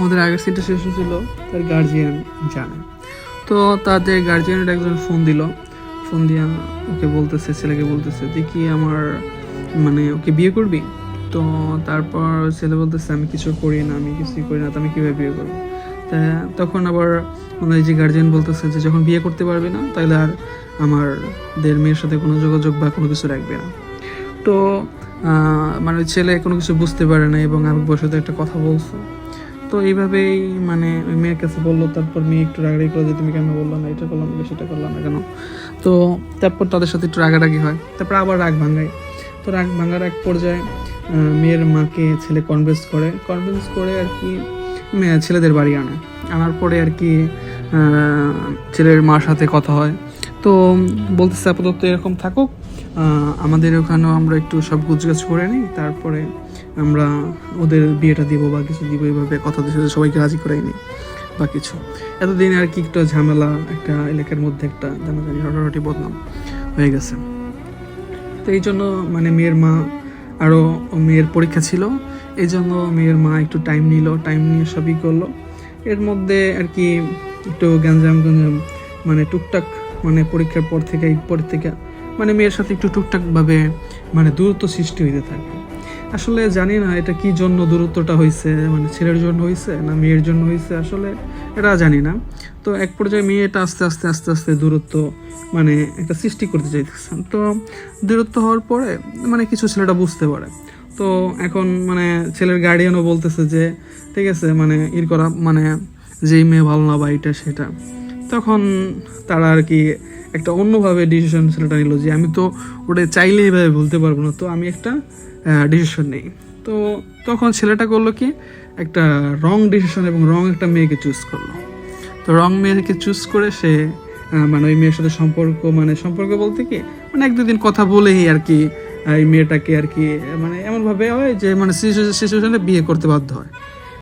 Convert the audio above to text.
আমাদের আগের সিটটা শেষ হয়েছিল, তার গার্জিয়ান জানে। তো তাদের গার্জিয়ানের একজন ফোন দিল, ফোন দিয়া ওকে বলতেছে, ছেলেকে বলতেছে যে কি আমার মানে ওকে বিয়ে করবি? তো তারপর ছেলে বলতেছে আমি কিছু করি না, আমি কিছুই করি না, তো আমি কীভাবে বিয়ে করবো? তা তখন আবার মানে যে গার্জিয়ান বলতেছে যে যখন বিয়ে করতে পারবি না তাহলে আর আমাদের মেয়ের সাথে কোনো যোগাযোগ বা কোনো কিছু রাখবে না। তো মানে ওই ছেলে কোনো কিছু বুঝতে পারে না এবং আমি বসে একটা কথা বলছো। তো এইভাবেই মানে ওই মেয়ের কাছে বললো। তারপর মেয়ে একটু রাগারাগি করে যে তুমি কেন বললো না, এটা করলাম না, সেটা করলাম না কেন। তো তারপর তাদের সাথে একটু রাগারাগি হয়, তারপর আবার রাগ ভাঙায়। তো রাগ ভাঙার এক পর্যায়ে মেয়ের মাকে ছেলে কনভিন্স করে আর কি ছেলেদের বাড়ি আনার পরে আর কি ছেলের মার সাথে কথা হয়। তো বলতেছে আপাতত এরকম থাকুক, আমাদের ওখানেও আমরা একটু সব গুছগাছ করে নিই, তারপরে আমরা ওদের বিয়েটা দিব বা কিছু দিব, এইভাবে কথা দিয়ে সবাইকে রাজি করাই নিই বা কিছু। এতদিন আর কি একটা ঝামেলা, একটা এলাকার মধ্যে একটা জানাজানি হটাহটি বদনাম হয়ে গেছে। তো এই জন্য মানে মেয়ের মা আরও মেয়ের পরীক্ষা ছিল, এই জন্য মেয়ের মা একটু টাইম নিয়ে সবই করলো। এর মধ্যে আর কি একটু গ্যাঞ্জাম মানে টুকটাক মানে পরীক্ষার পর থেকে মানে মেয়ের সাথে একটু টুকটাকভাবে মানে দূরত্ব সৃষ্টি হইতে থাকে। আসলে জানি না এটা কি জন্য দূরত্বটা হয়েছে, মানে ছেলের জন্য হয়েছে না মেয়ের জন্য হয়েছে, আসলে এটা জানি না। তো এক পর্যায়ে মেয়েটা আস্তে আস্তে দূরত্ব মানে একটা সৃষ্টি করতে চাইতেছেন। তো দূরত্ব হওয়ার পরে মানে কিছু ছেলেটা বুঝতে পারে। তো এখন মানে ছেলের গার্ডিয়ানও বলতেছে যে ঠিক আছে মানে করা মানে যেই মেয়ে ভালো না বা এটা সেটা। তখন তারা আর কি একটা অন্যভাবে ডিসিশন ছেলেটা নিল যে আমি তো ওটা চাইলে এইভাবে ভুলতে পারবো না, তো আমি একটা ডিসিশন নেই। তো তখন ছেলেটা করলো কি একটা রং ডিসিশন এবং রং একটা মেয়েকে চুজ করলো। তো রং মেয়েকে চুজ করে সে মানে ওই মেয়ের সাথে সম্পর্ক বলতে কি মানে এক দুদিন কথা বলেই আর কি এই মেয়েটাকে আর কি মানে এমনভাবে হয় যে মানে সিচুয়েশনে বিয়ে করতে বাধ্য হয়।